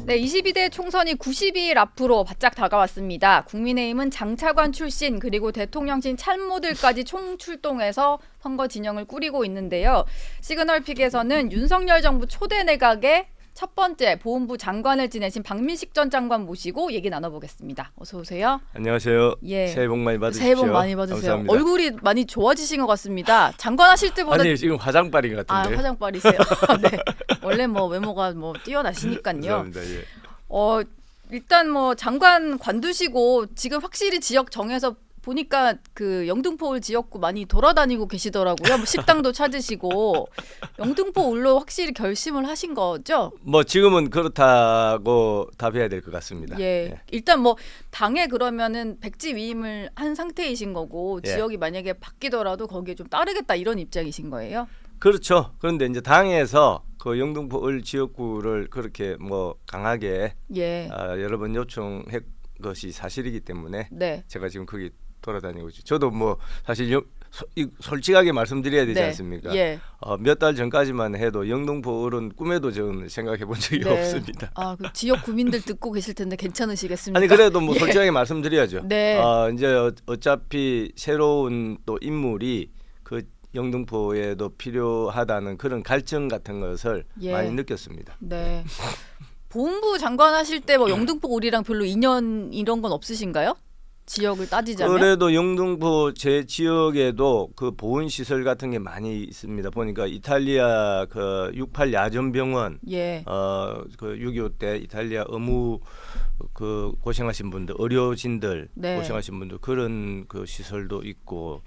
네, 22대 총선이 90일 앞으로 바짝 다가왔습니다. 국민의힘은 장차관 출신 그리고 대통령실 참모들까지 총출동해서 선거 진영을 꾸리고 있는데요. 시그널픽에서는 윤석열 정부 초대 내각의 첫 번째 보훈부 장관을 지내신 박민식 전 장관 모시고 얘기 나눠보겠습니다. 어서 오세요. 안녕하세요. 예. 새해 복 많이 받으십시오. 새해 복 많이 받으세요. 감사합니다. 얼굴이 많이 좋아지신 것 같습니다. 장관 하실 때보다 아니 지금 화장빨인 것 같은데. 화장빨이세요. 네. 원래 뭐 외모가 뛰어나시니까요. 감사합니다. 예. 일단 뭐 장관 관두시고 지금 확실히 지역 정해서 보니까 그 영등포 울 지역구 많이 돌아다니고 계시더라고요. 뭐 식당도 찾으시고 영등포 울로 확실히 결심을 하신 거죠? 뭐 지금은 그렇다고 답해야 될 것 같습니다. 예. 예. 일단 뭐 당에 그러면은 백지 위임을 한 상태이신 거고 예. 지역이 만약에 바뀌더라도 거기에 좀 따르겠다 이런 입장이신 거예요? 그렇죠. 그런데 이제 당에서 그 영등포 을 지역구를 그렇게 뭐 강하게 예. 여러 번 요청한 것이 사실이기 때문에 네. 제가 지금 거기 돌아다니고 있죠. 저도 뭐 사실 솔직하게 말씀드려야 되지 네. 않습니까? 예. 몇 달 전까지만 해도 영등포 을은 꿈에도 저는 생각해 본 적이 네. 없습니다. 그 지역 구민들 듣고 계실 텐데 괜찮으시겠습니까? 아니 그래도 뭐 예. 솔직하게 말씀드려야죠. 네. 이제 어차피 새로운 또 인물이 그 영등포에도 필요하다는 그런 갈증 같은 것을 예. 많이 느꼈습니다. 네. 보훈부 장관 하실 때 뭐 영등포 울이랑 별로 인연 이런 건 없으신가요? 지역을 따지자면? 그래도 영등포 제 지역에도 그 보훈 시설 같은 게 많이 있습니다. 보니까 이탈리아 그 68 야전병원, 예. 그 6.25 때 이탈리아 의무 그 고생하신 분들, 의료진들 네. 고생하신 분들 그런 그 시설도 있고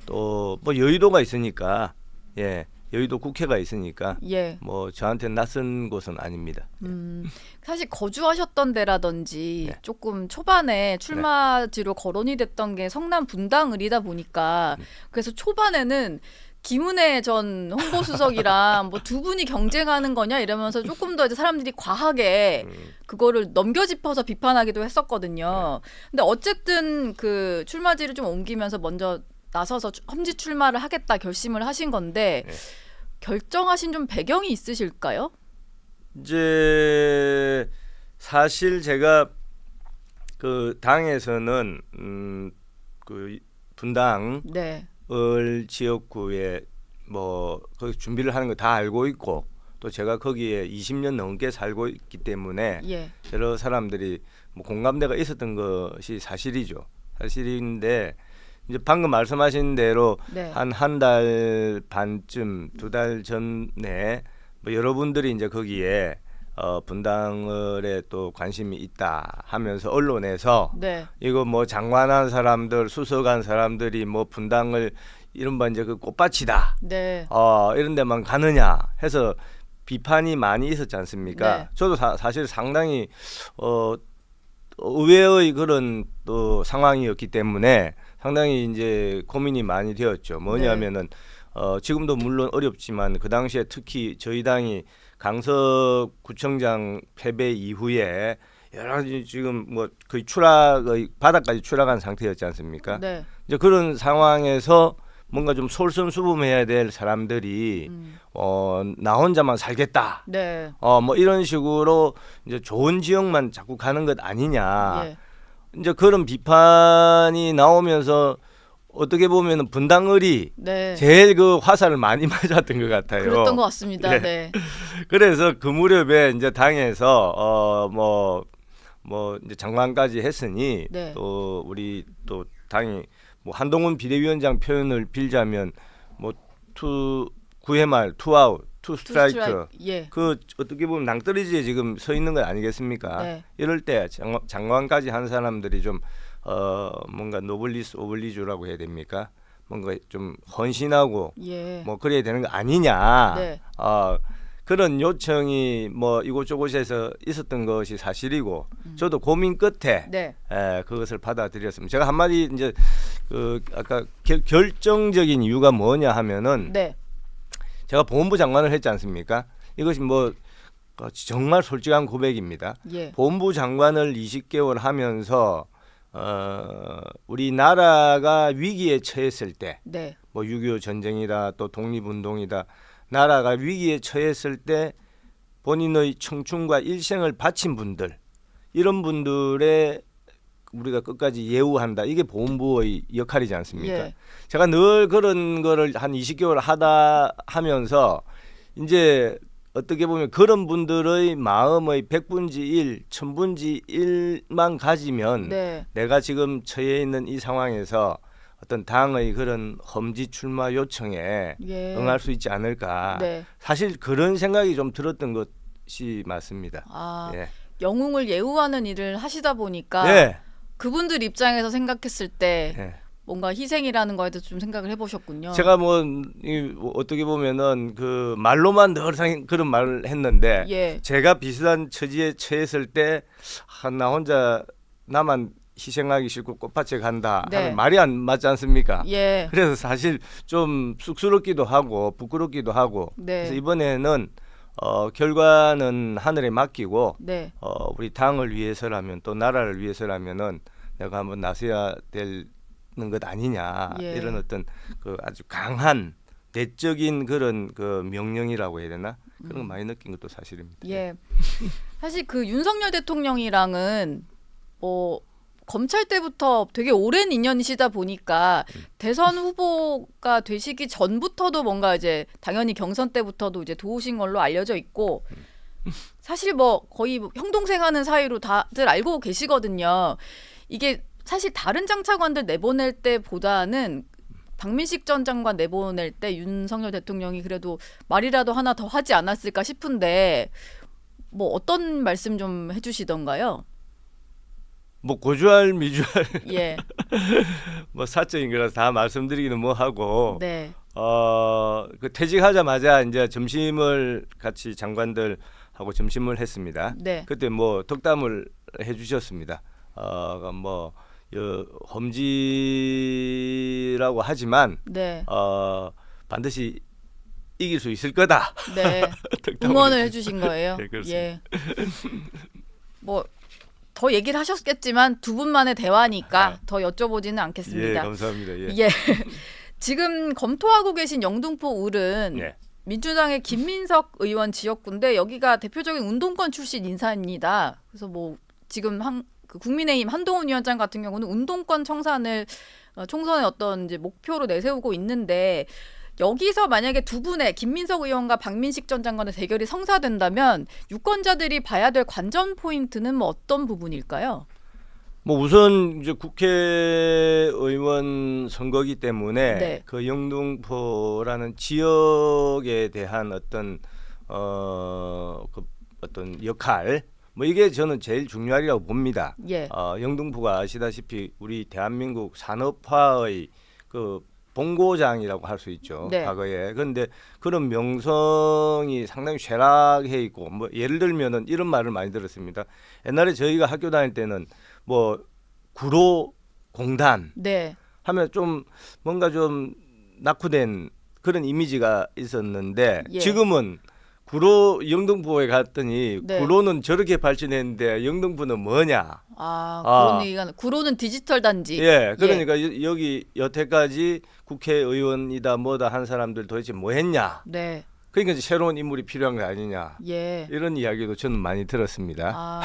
또 뭐 여의도가 있으니까 여의도 국회가 있으니까 예. 뭐 저한테는 낯선 곳은 아닙니다. 사실 거주하셨던 데라든지 네. 조금 초반에 출마지로 거론이 됐던 게 성남 분당을이다 보니까 그래서 초반에는 김은혜 전 홍보수석이랑 뭐 두 분이 경쟁하는 거냐 이러면서 조금 더 이제 사람들이 과하게 그거를 넘겨짚어서 비판하기도 했었거든요. 근데 어쨌든 그 출마지를 좀 옮기면서 먼저 나서서 험지 출마를 하겠다 결심을 하신 건데 결정하신 좀 배경이 있으실까요? 이제 사실 제가 그 당에서는 그 분당 네. 을 지역구에 뭐 거기 준비를 하는 거 다 알고 있고 또 제가 거기에 20년 넘게 살고 있기 때문에 예. 여러 사람들이 뭐 공감대가 있었던 것이 사실이죠. 사실인데 이제 방금 말씀하신 대로 네. 한 달 반쯤 2달 전에 뭐 여러분들이 이제 거기에 분당을에 또 관심이 있다 하면서 언론에서 네. 이거 뭐 장관한 사람들 수석한 사람들이 뭐 분당을 이른바 이제 그 꽃밭이다 네. 이런 데만 가느냐 해서 비판이 많이 있었지 않습니까? 네. 저도 사실 상당히 의외의 그런 또 상황이었기 때문에 상당히 이제 고민이 많이 되었죠. 뭐냐면은 지금도 물론 어렵지만 그 당시에 특히 저희 당이 강석 구청장 패배 이후에 여러 가지 지금 뭐 거의 추락의 바닥까지 추락한 상태였지 않습니까? 네. 이제 그런 상황에서 뭔가 좀 솔선수범해야 될 사람들이 나 혼자만 살겠다. 네. 뭐 이런 식으로 이제 좋은 지역만 자꾸 가는 것 아니냐. 예. 이제 그런 비판이 나오면서 어떻게 보면 분당을이 네. 제일 그 화살을 많이 맞았던 것 같아요. 그랬던 것 같습니다. 예. 네. 그래서 그 무렵에 이제 당에서 뭐 이제 장관까지 했으니 네. 또 우리 또 당이 뭐 한동훈 비대위원장 표현을 빌자면 뭐 구회 말 투아웃 투 스트라이크 예. 그 어떻게 보면 낭떠러지에 지금 서 있는 것 아니겠습니까? 네. 이럴 때 장관까지 한 사람들이 좀 뭔가 노블리스 오블리주라고 해야 됩니까? 뭔가 좀 헌신하고 예. 뭐 그래야 되는 거 아니냐. 네. 그런 요청이 뭐 이곳저곳에서 있었던 것이 사실이고 저도 고민 끝에 네. 그것을 받아들였습니다. 제가 한마디 이제 그 아까 결정적인 이유가 뭐냐 하면은 네. 제가 보훈부 장관을 했지 않습니까? 이것이 뭐 정말 솔직한 고백입니다. 예. 보훈부 장관을 20개월 하면서 우리나라가 위기에 처했을 때 네. 뭐 6.25 전쟁이다 또 독립운동이다 나라가 위기에 처했을 때 본인의 청춘과 일생을 바친 분들 이런 분들의 우리가 끝까지 예우한다. 이게 보훈부의 역할이지 않습니까? 예. 제가 늘 그런 거를 한 20개월 하다 하면서 이제 어떻게 보면 그런 분들의 마음의 100분지 1, 1000분지 1만 가지면 네. 내가 지금 처해 있는 이 상황에서 어떤 당의 그런 험지 출마 요청에 예. 응할 수 있지 않을까. 네. 사실 그런 생각이 좀 들었던 것이 맞습니다. 아, 예. 영웅을 예우하는 일을 하시다 보니까 예. 그분들 입장에서 생각했을 때 예. 뭔가 희생이라는 거에도 좀 생각을 해보셨군요. 제가 어떻게 보면은 그 말로만 늘 그런 말을 했는데 예. 제가 비슷한 처지에 처했을 때 나 혼자 나만 희생하기 싫고 꽃밭에 간다 네. 하는 말이 안 맞지 않습니까? 예. 그래서 사실 좀 쑥스럽기도 하고 부끄럽기도 하고 네. 그래서 이번에는 결과는 하늘에 맡기고 네. 우리 당을 위해서라면 또 나라를 위해서라면은 내가 한번 나서야 되는 것 아니냐 예. 이런 어떤 그 아주 강한 내적인 그런 그 명령이라고 해야 되나 그런 거 많이 느낀 것도 사실입니다. 예. 사실 그 윤석열 대통령이랑은 뭐 검찰 때부터 되게 오랜 인연이시다 보니까 대선 후보가 되시기 전부터도 뭔가 이제 당연히 경선 때부터도 이제 도우신 걸로 알려져 있고 사실 뭐 거의 뭐 형 동생 하는 사이로 다들 알고 계시거든요. 이게 사실 다른 장차관들 내보낼 때보다는 박민식 전 장관 내보낼 때 윤석열 대통령이 그래도 말이라도 하나 더 하지 않았을까 싶은데 뭐 어떤 말씀 좀 해주시던가요? 뭐 고주할 미주할 예. 뭐 사적인 거라서 다 말씀드리기는 뭐 하고 네. 그 퇴직하자마자 이제 점심을 같이 장관들하고 점심을 했습니다. 네. 그때 뭐 덕담을 해주셨습니다. 뭐 험지라고 하지만 네. 반드시 이길 수 있을 거다. 네. 덕담을 응원을 해주신 거예요. 네, 그렇습니다. 예. 뭐 더 얘기를 하셨겠지만 두 분만의 대화니까 더 여쭤보지는 예, 않겠습니다. 감사합니다. 예. 예. 지금 검토하고 계신 영등포 울은 예. 민주당의 김민석 의원 지역구인데 여기가 대표적인 운동권 출신 인사입니다. 그래서 뭐 지금 그 국민의힘 한동훈 위원장 같은 경우는 운동권 청산을 총선의 어떤 이제 목표로 내세우고 있는데 여기서 만약에 두 분의 김민석 의원과 박민식 전 장관의 대결이 성사된다면 유권자들이 봐야 될 관전 포인트는 뭐 어떤 부분일까요? 뭐 우선 이제 국회의원 선거기 때문에 네. 그 영등포라는 지역에 대한 그 어떤 역할 뭐 이게 저는 제일 중요하리라고 봅니다. 예. 영등포가 아시다시피 우리 대한민국 산업화의 그 본고장이라고 할 수 있죠. 네. 과거에. 그런데 그런 명성이 상당히 쇠락해 있고 뭐 예를 들면은 이런 말을 많이 들었습니다. 옛날에 저희가 학교 다닐 때는 뭐 구로 공단 네. 하면 좀 뭔가 좀 낙후된 그런 이미지가 있었는데 예. 지금은 구로 영등포에 갔더니 네. 구로는 저렇게 발전했는데 영등포는 뭐냐? 그런 얘기가 구로는 디지털 단지. 예, 그러니까 여기 여태까지 국회의원이다 뭐다 한 사람들 도대체 뭐 했냐? 네. 그러니까 이제 새로운 인물이 필요한 거 아니냐? 예. 이런 이야기도 저는 많이 들었습니다.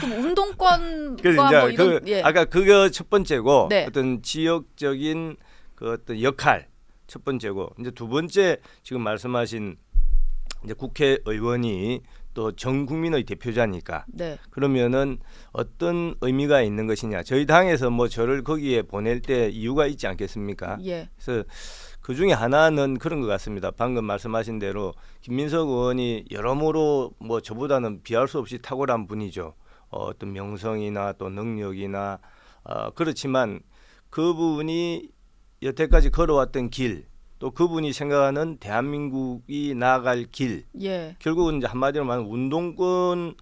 그럼 운동권과 그래서 이제 뭐 이런 예. 아까 그거 첫 번째고 네. 어떤 지역적인 그 어떤 역할 첫 번째고 이제 두 번째 지금 말씀하신 이제 국회의원이 또 전 국민의 대표자니까 네. 그러면은 어떤 의미가 있는 것이냐? 저희 당에서 뭐 저를 거기에 보낼 때 이유가 있지 않겠습니까? 예. 그래서 그 중에 하나는 그런 것 같습니다. 방금 말씀하신 대로 김민석 의원이 여러모로 뭐 저보다는 비할 수 없이 탁월한 분이죠. 어떤 명성이나 또 능력이나 그렇지만 그분이 여태까지 걸어왔던 길, 또 그분이 생각하는 대한민국이 나아갈 길, 예. 결국은 이제 한마디로 말하면 운동권의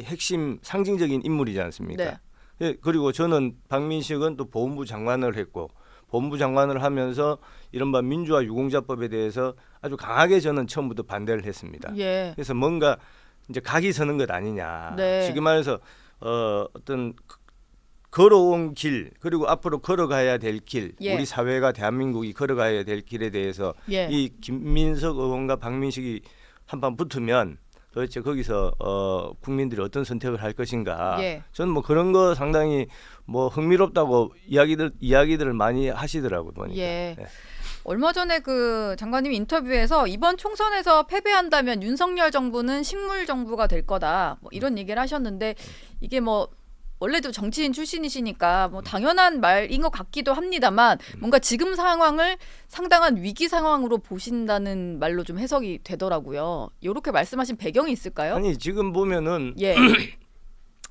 핵심 상징적인 인물이지 않습니까? 네. 예, 그리고 저는 박민식은 또 보훈부 장관을 했고 보훈부 장관을 하면서 이른바 민주화 유공자법에 대해서 아주 강하게 저는 처음부터 반대를 했습니다. 예. 그래서 뭔가 이제 각이 서는 것 아니냐. 네. 쉽게 말해서 어떤 걸어온 길 그리고 앞으로 걸어가야 될 길, 예. 우리 사회가 대한민국이 걸어가야 될 길에 대해서 예. 이 김민석 의원과 박민식이 한판 붙으면 도대체 거기서 국민들이 어떤 선택을 할 것인가. 예. 저는 뭐 그런 거 상당히 뭐 흥미롭다고 이야기들을 많이 하시더라고요. 보니까. 예. 예. 얼마 전에 그 장관님 인터뷰에서 이번 총선에서 패배한다면 윤석열 정부는 식물 정부가 될 거다. 뭐 이런 얘기를 하셨는데 이게 뭐 원래도 정치인 출신이시니까 뭐 당연한 말인 것 같기도 합니다만 뭔가 지금 상황을 상당한 위기 상황으로 보신다는 말로 좀 해석이 되더라고요. 이렇게 말씀하신 배경이 있을까요? 아니 지금 보면은 예.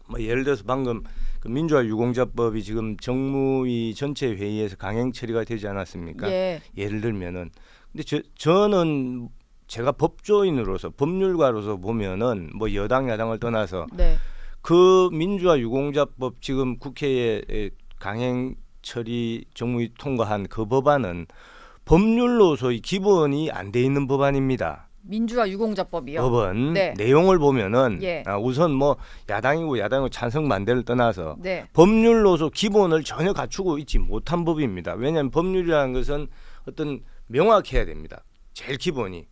뭐 예를 들어서 방금 그 민주화 유공자법이 지금 정무위 전체 회의에서 강행 처리가 되지 않았습니까? 예. 예를 들면은 근데 저는 제가 법조인으로서 법률가로서 보면은 뭐 여당 야당을 떠나서 네. 그 민주화 유공자법 지금 국회에 강행 처리 정무위 통과한 그 법안은 법률로서의 기본이 안 돼 있는 법안입니다. 민주화 유공자법이요. 법은 네. 내용을 보면은 예. 우선 뭐 야당이고 찬성 반대를 떠나서 네. 법률로서 기본을 전혀 갖추고 있지 못한 법입니다. 왜냐하면 법률이라는 것은 어떤 명확해야 됩니다. 제일 기본이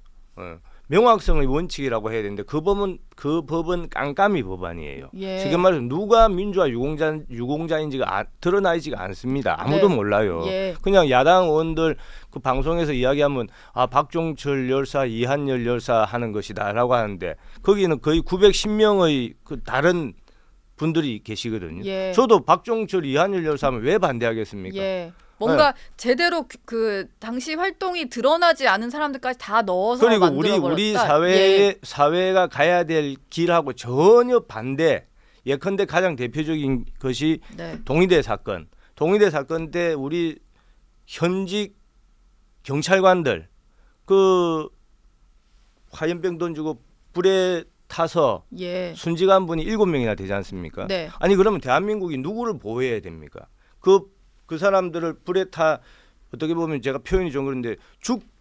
명확성의 원칙이라고 해야 되는데 그 법은 깜깜이 법안이에요. 예. 쉽게 말해서 누가 민주화 유공자인지가 드러나 있지가 않습니다. 아무도 네. 몰라요. 예. 그냥 야당 의원들 그 방송에서 이야기하면 박종철 열사, 이한열 열사 하는 것이다라고 하는데 거기는 거의 910명의 그 다른 분들이 계시거든요. 예. 저도 박종철, 이한열 열사 하면 왜 반대하겠습니까? 예. 뭔가 제대로 그 당시 활동이 드러나지 않은 사람들까지 다 넣어서 그리고 만들어버렸다. 우리 예. 사회가 가야 될 길하고 전혀 반대. 예컨대 가장 대표적인 것이 네. 동의대 사건. 동의대 사건 때 우리 현직 경찰관들 그 화염병 던지고 불에 타서 예. 순직한 분이 7명이나 되지 않습니까? 네. 아니 그러면 대한민국이 누구를 보호해야 됩니까? 그 사람들을 불에 타 어떻게 보면 제가 표현이 좀 그런데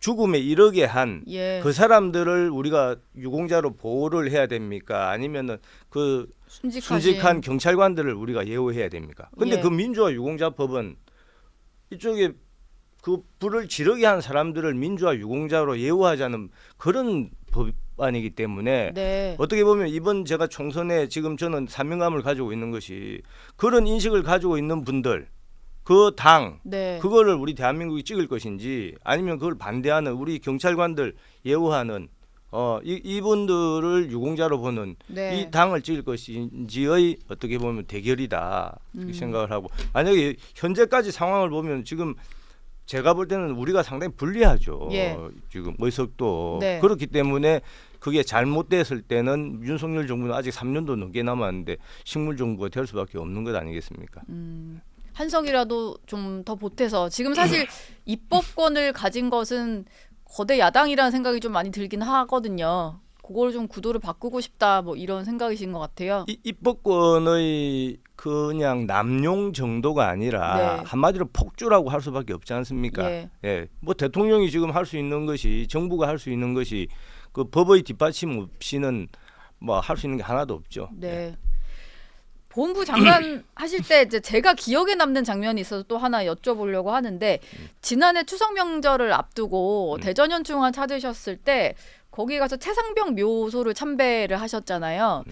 죽음에 이르게 한 그 예. 사람들을 우리가 유공자로 보호를 해야 됩니까? 아니면은 그 순직한 경찰관들을 우리가 예우해야 됩니까? 근데 예. 그 민주화 유공자법은 이쪽에 그 불을 지르게 한 사람들을 민주화 유공자로 예우하자는 그런 법안이기 때문에 네. 어떻게 보면 이번 제가 총선에 지금 저는 사명감을 가지고 있는 것이 그런 인식을 가지고 있는 분들 그 당 네. 그거를 우리 대한민국이 찍을 것인지 아니면 그걸 반대하는 우리 경찰관들 예우하는 이분들을 유공자로 보는 네. 이 당을 찍을 것인지의 어떻게 보면 대결이다 이렇게 생각을 하고 만약에 현재까지 상황을 보면 지금 제가 볼 때는 우리가 상당히 불리하죠. 예. 지금 의석도 네. 그렇기 때문에 그게 잘못됐을 때는 윤석열 정부는 아직 3년도 넘게 남았는데 식물 정부가 될 수밖에 없는 것 아니겠습니까? 한석이라도 좀 더 보태서 지금 사실 입법권을 가진 것은 거대 야당이라는 생각이 좀 많이 들긴 하거든요. 그걸 좀 구도를 바꾸고 싶다 뭐 이런 생각이신 것 같아요. 입법권의 그냥 남용 정도가 아니라 네. 한마디로 폭주라고 할 수밖에 없지 않습니까? 예. 예. 뭐 대통령이 지금 할 수 있는 것이 정부가 할 수 있는 것이 그 법의 뒷받침 없이는 뭐 할 수 있는 게 하나도 없죠. 네. 본부 장관 하실 때 이제 제가 기억에 남는 장면이 있어서 또 하나 여쭤보려고 하는데 지난해 추석 명절을 앞두고 대전현충원 찾으셨을 때 거기 가서 최상병 묘소를 참배를 하셨잖아요.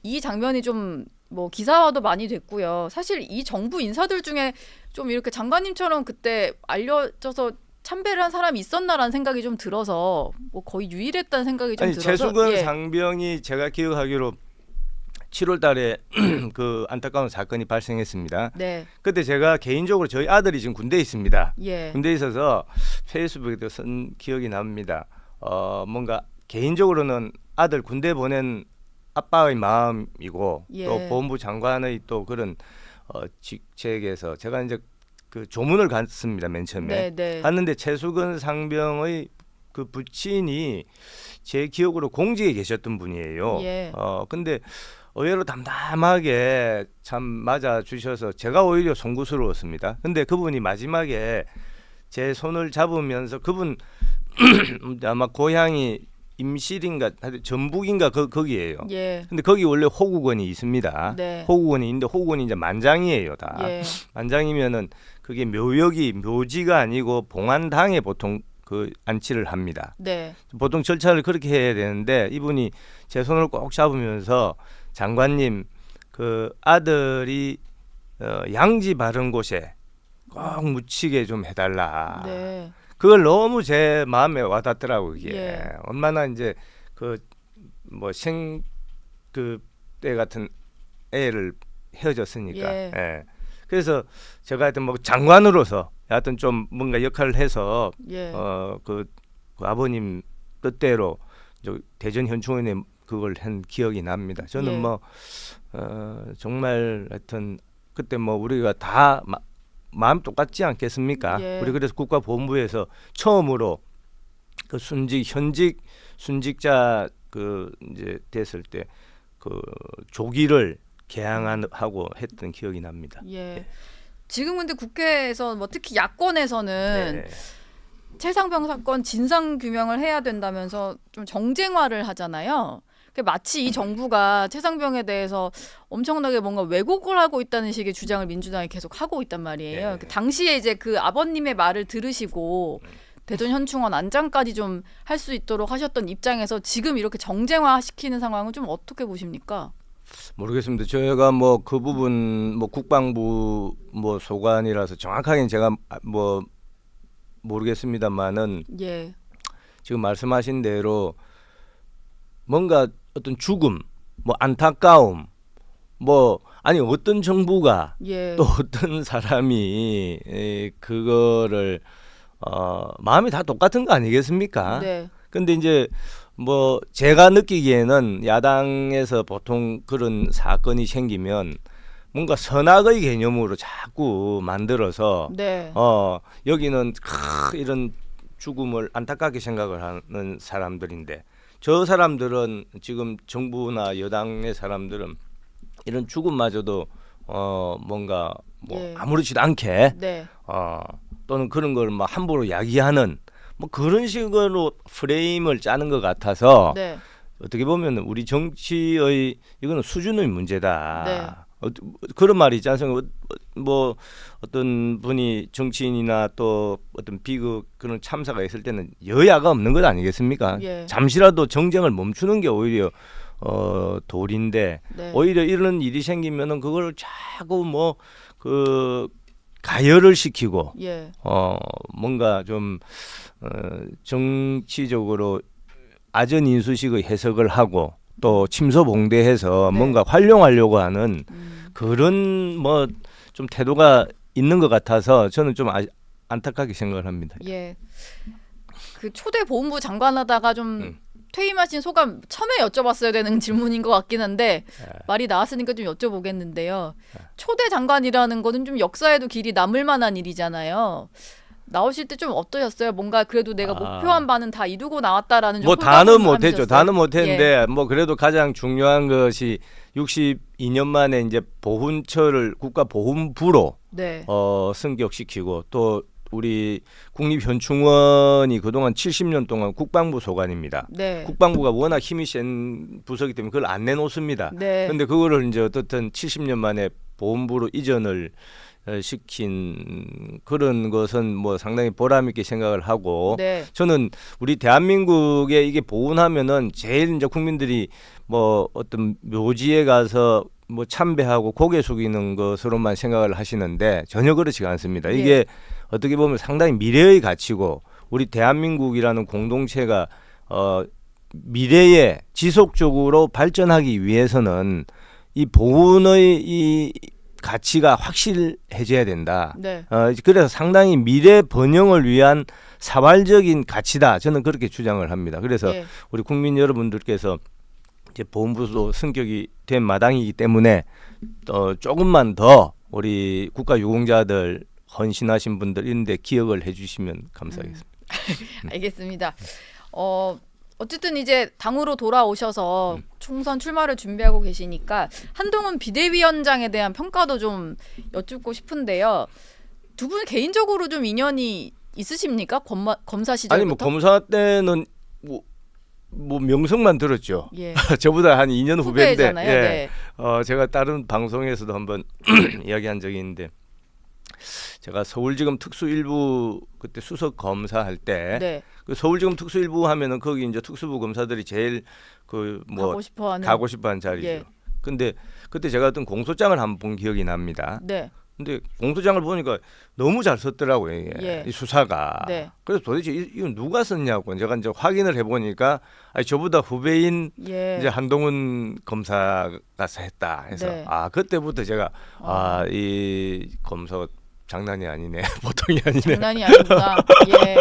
이 장면이 좀 뭐 기사화도 많이 됐고요. 사실 이 정부 인사들 중에 좀 이렇게 장관님처럼 그때 알려져서 참배를 한 사람이 있었나라는 생각이 좀 들어서 뭐 거의 유일했다는 생각이 좀 아니 들어서 최수근 예. 상병이 제가 기억하기로 7월달에 그 안타까운 사건이 발생했습니다. 네. 그때 제가 개인적으로 저희 아들이 지금 군대에 있습니다. 예. 군대에 있어서 페이스북에도 쓴 기억이 납니다. 뭔가 개인적으로는 아들 군대 보낸 아빠의 마음이고 예. 또 보훈부 장관의 또 그런 직책에서 제가 이제 그 조문을 갔습니다. 맨 처음에 네, 네. 갔는데 최수근 상병의 그 부친이 제 기억으로 공직에 계셨던 분이에요. 예. 근데 의외로 담담하게 참 맞아 주셔서 제가 오히려 송구스러웠습니다. 근데 그분이 마지막에 제 손을 잡으면서 그분 아마 고향이 임실인가 전북인가 거기에요. 예. 근데 거기 원래 호국원이 있습니다. 네. 호국원이 있는데 호국원이 이제 만장이에요, 다. 예. 만장이면은 그게 묘지가 아니고 봉안당에 보통 그 안치를 합니다. 네. 보통 절차를 그렇게 해야 되는데 이분이 제 손을 꼭 잡으면서 장관님 그 아들이 양지 바른 곳에 꼭 묻히게 좀 해달라. 네. 그걸 너무 제 마음에 와닿더라고요. 이게 예. 얼마나 이제 그 뭐 생 그 때 같은 애를 헤어졌으니까. 예. 예. 그래서 제가 하여튼 뭐 장관으로서 하여튼 좀 뭔가 역할을 해서 예. 그 아버님 뜻대로 대전 현충원에 그걸 한 기억이 납니다. 저는 예. 뭐 정말 하여튼 그때 뭐 우리가 다 마음 똑같지 않겠습니까? 예. 우리 그래서 국가보훈부에서 처음으로 그 현직 순직자 그 이제 됐을 때 그 조기를 개항하고 했던 기억이 납니다. 예. 지금 근데 국회에서 뭐 특히 야권에서는 네. 최상병 사건 진상 규명을 해야 된다면서 좀 정쟁화를 하잖아요. 마치 이 정부가 최상병에 대해서 엄청나게 뭔가 왜곡을 하고 있다는 식의 주장을 민주당이 계속 하고 있단 말이에요. 네. 당시에 이제 그 아버님의 말을 들으시고 대전 현충원 안장까지 좀 할 수 있도록 하셨던 입장에서 지금 이렇게 정쟁화 시키는 상황은 좀 어떻게 보십니까? 모르겠습니다. 저희가 뭐 그 부분 뭐 국방부 뭐 소관이라서 정확하게는 제가 뭐 모르겠습니다만은 예. 지금 말씀하신 대로 뭔가 어떤 죽음, 뭐 안타까움, 뭐 아니 어떤 정부가 예. 또 어떤 사람이 그거를 마음이 다 똑같은 거 아니겠습니까? 네. 근데 이제 뭐 제가 느끼기에는 야당에서 보통 그런 사건이 생기면 뭔가 선악의 개념으로 자꾸 만들어서 네. 여기는 이런 죽음을 안타깝게 생각을 하는 사람들인데 저 사람들은 지금 정부나 여당의 사람들은 이런 죽음마저도 뭔가 뭐 예. 아무렇지도 않게 네. 또는 그런 걸 막 함부로 야기하는 뭐 그런 식으로 프레임을 짜는 것 같아서 네. 어떻게 보면 우리 정치의 이거는 수준의 문제다. 네. 그런 말이 있지 않습니까? 뭐 어떤 분이 정치인이나 또 어떤 비극 그런 참사가 있을 때는 여야가 없는 것 아니겠습니까? 예. 잠시라도 정쟁을 멈추는 게 오히려 도리인데 네. 오히려 이런 일이 생기면은 그걸 자꾸 뭐 그 가열을 시키고 예. 뭔가 좀 정치적으로 아전 인수식의 해석을 하고 또 침소봉대해서 네. 뭔가 활용하려고 하는 그런 뭐 좀 태도가 있는 것 같아서 저는 좀 안타깝게 생각을 합니다. 예. 그 초대 보훈부 장관 하다가 좀 퇴임하신 소감 처음에 여쭤봤어야 되는 질문인 것 같긴 한데 말이 나왔으니까 좀 여쭤보겠는데요. 초대 장관이라는 거는 좀 역사에도 길이 남을 만한 일이잖아요. 나오실 때 좀 어떠셨어요? 뭔가 그래도 내가 목표한 바는 다 이루고 나왔다라는 좀 뭐 다는 홀가분함이 못했죠. 있었어요? 다는 못했는데 예. 뭐 그래도 가장 중요한 것이 62년 만에 이제 보훈처를 국가보훈부로 네. 승격시키고 또 우리 국립현충원이 그동안 70년 동안 국방부 소관입니다. 네. 국방부가 워낙 힘이 센 부서기 때문에 그걸 안 내놓습니다. 네. 근데 그거를 이제 어떻든 70년 만에 보훈부로 이전을 시킨 그런 것은 뭐 상당히 보람 있게 생각을 하고 네. 저는 우리 대한민국에 이게 보훈하면은 제일 이제 국민들이 뭐 어떤 묘지에 가서 뭐 참배하고 고개 숙이는 것으로만 생각을 하시는데 전혀 그렇지가 않습니다. 이게 예. 어떻게 보면 상당히 미래의 가치고 우리 대한민국이라는 공동체가 미래에 지속적으로 발전하기 위해서는 이 보훈의 이 가치가 확실해져야 된다. 네. 그래서 상당히 미래 번영을 위한 사활적인 가치다. 저는 그렇게 주장을 합니다. 그래서 예. 우리 국민 여러분들께서 이제 보훈부도 승격이 된 마당이기 때문에 조금만 더 우리 국가 유공자들 헌신하신 분들 이런데 기억을 해주시면 감사하겠습니다. 알겠습니다. 어쨌든 이제 당으로 돌아오셔서 총선 출마를 준비하고 계시니까 한동훈 비대위원장에 대한 평가도 좀 여쭙고 싶은데요. 두 분 개인적으로 좀 인연이 있으십니까? 검사 시절부터? 아니 뭐 검사 때는 뭐 명성만 들었죠. 예. 저보다 한 2년 후배인데 후배잖아요. 예. 네. 제가 다른 방송에서도 한번 이야기한 적이 있는데 제가 서울지검 특수일부 그때 수석 검사할 때 네. 그 서울지검 특수일부 하면은 거기 이제 특수부 검사들이 제일 그 뭐 가고 가고 싶어하는 자리죠. 예. 근데 그때 제가 어떤 공소장을 한번 본 기억이 납니다. 네. 근데 공소장을 보니까 너무 잘 썼더라고요. 이게. 예. 이 수사가. 네. 그래서 도대체 이건 누가 썼냐고 제가 이제 확인을 해보니까 아니, 저보다 후배인 예. 이제 한동훈 검사가 했다 해서 네. 그때부터 제가 이 검사 장난이 아니네 보통이 아니네. 장난이 아니구나. 예.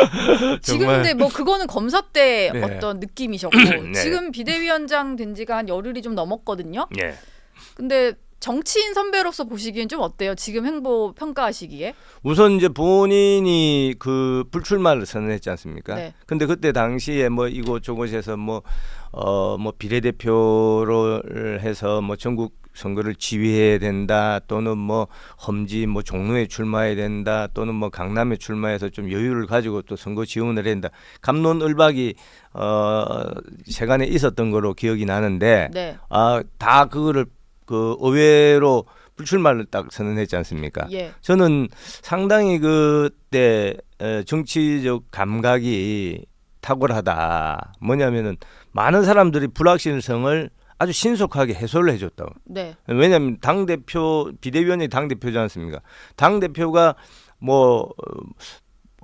지금 정말. 근데 뭐 그거는 검사 때 네. 어떤 느낌이셨고 네. 지금 비대위원장 된 지가 한 열흘이 좀 넘었거든요. 예. 근데 정치인 선배로서 보시기엔 좀 어때요? 지금 행보 평가하시기에? 우선 이제 본인이 그 불출마를 선언했지 않습니까? 네. 근데 그때 당시에 뭐 이곳저곳에서 뭐 비례대표를 해서 뭐 전국 선거를 지휘해야 된다 또는 뭐 험지 뭐 종로에 출마해야 된다 또는 뭐 강남에 출마해서 좀 여유를 가지고 또 선거 지원을 해야 된다. 갑론을박이 세간에 있었던 거로 기억이 나는데 네. 다 그거를 그 의외로 불출마를 딱 선언했지 않습니까? 예. 저는 상당히 그때 정치적 감각이 탁월하다. 뭐냐면은 많은 사람들이 불확실성을 아주 신속하게 해소를 해줬다고. 네. 왜냐하면 당 대표 비대위원이 당 대표지 않습니까? 당 대표가 뭐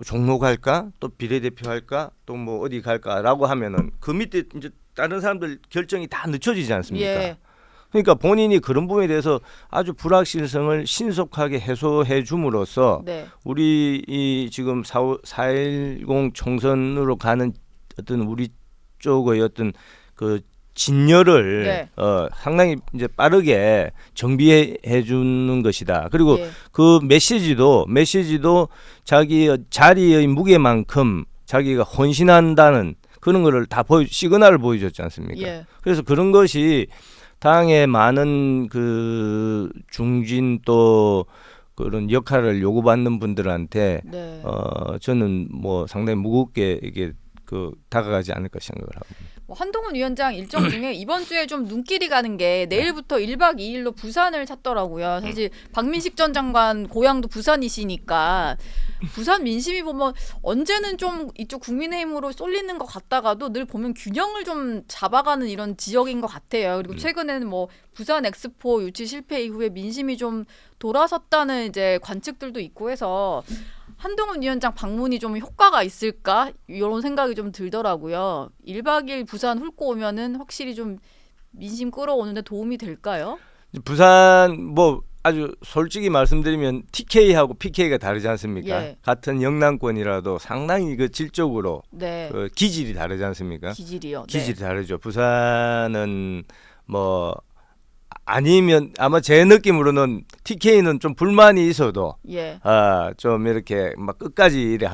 종로 갈까, 또 비례대표 할까, 또 뭐 어디 갈까라고 하면은 그 밑에 이제 다른 사람들 결정이 다 늦춰지지 않습니까? 예. 그러니까 본인이 그런 부분에 대해서 아주 불확실성을 신속하게 해소해 줌으로써 네. 우리 이 지금 4.10 총선으로 가는 어떤 우리 쪽의 어떤 그 진열을 네. 상당히 이제 빠르게 정비해 주는 것이다. 그리고 예. 그 메시지도 자기 자리의 무게만큼 자기가 헌신한다는 그런 거를 다 시그널을 보여줬지 않습니까? 예. 그래서 그런 것이 당의 많은 그 중진 또 그런 역할을 요구받는 분들한테 네. 저는 뭐 상당히 무겁게 이게 그 다가가지 않을까 생각을 합니다. 뭐 한동훈 위원장 일정 중에 이번 주에 좀 눈길이 가는 게 내일부터 1박 2일로 부산을 찾더라고요. 사실 박민식 전 장관 고향도 부산이시니까 부산 민심이 보면 언제는 좀 이쪽 국민의힘으로 쏠리는 것 같다가도 늘 보면 균형을 좀 잡아가는 이런 지역인 것 같아요. 그리고 최근에는 뭐 부산 엑스포 유치 실패 이후에 민심이 좀 돌아섰다는 이제 관측들도 있고 해서 한동훈 위원장 방문이 좀 효과가 있을까 이런 생각이 좀 들더라고요. 1박 2일 부산 훑고 오면은 확실히 좀 민심 끌어오는데 도움이 될까요? 부산 뭐 아주 솔직히 말씀드리면 TK하고 PK가 다르지 않습니까? 예. 같은 영남권이라도 상당히 그 질적으로 네. 그 기질이 다르지 않습니까? 기질이요. 기질이 다르죠. 부산은 뭐 아니면 아마 제 느낌으로는 TK는 좀 불만이 있어도 예. 좀 이렇게 막 끝까지 이래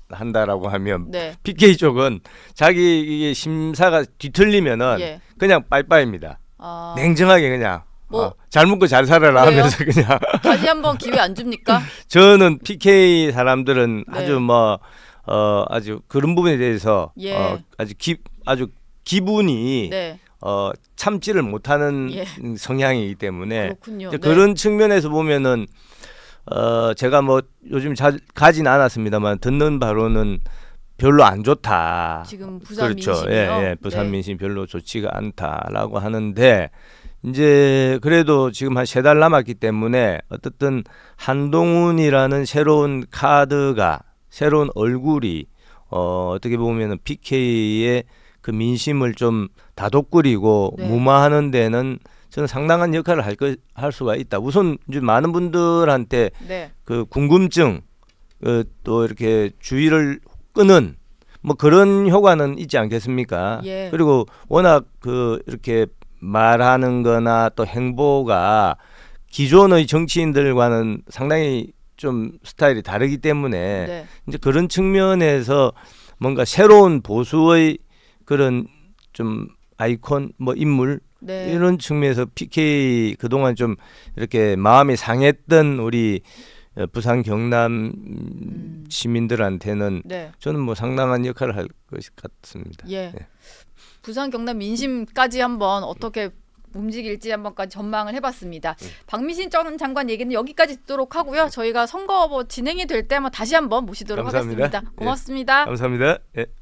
한다라고 하면 네. PK 쪽은 자기 이게 심사가 뒤틀리면은 예. 그냥 빠이빠이입니다. 아, 냉정하게 그냥 뭐, 잘 먹고 잘 살아라 그래요? 하면서 그냥 다시 한번 기회 안 줍니까? 저는 PK 사람들은 네. 아주 아주 그런 부분에 대해서 예. 아주 기분이 네. 참지를 못하는 예. 성향이기 때문에 그렇군요. 이제 네. 그런 측면에서 보면은 제가 뭐 요즘 가진 않았습니다만 듣는 바로는 별로 안 좋다. 지금 부산 그렇죠. 민심이요. 예, 부산 네. 민심 별로 좋지가 않다라고 하는데 이제 그래도 지금 한 3달 남았기 때문에 어떻든 한동훈이라는 새로운 카드가 새로운 얼굴이 어떻게 보면은 PK의 그 민심을 좀 다독거리고 네. 무마하는 데는 저는 상당한 역할을 할 수가 있다. 우선 이제 많은 분들한테 네. 그 궁금증 또 이렇게 주의를 끄는 뭐 그런 효과는 있지 않겠습니까? 예. 그리고 워낙 그 이렇게 말하는 거나 또 행보가 기존의 정치인들과는 상당히 좀 스타일이 다르기 때문에 네. 이제 그런 측면에서 뭔가 새로운 보수의 그런 좀 아이콘 뭐 인물 네. 이런 측면에서 PK 그동안 좀 이렇게 마음이 상했던 우리 부산 경남 시민들한테는 네. 저는 뭐 상당한 역할을 할 것 같습니다. 예. 네. 부산 경남 민심까지 한번 어떻게 움직일지 한번까지 전망을 해봤습니다. 박미신 전 장관 얘기는 여기까지 듣도록 하고요. 저희가 선거 진행이 될 때 한번 다시 한번 모시도록 감사합니다. 하겠습니다. 고맙습니다. 감사합니다. 예.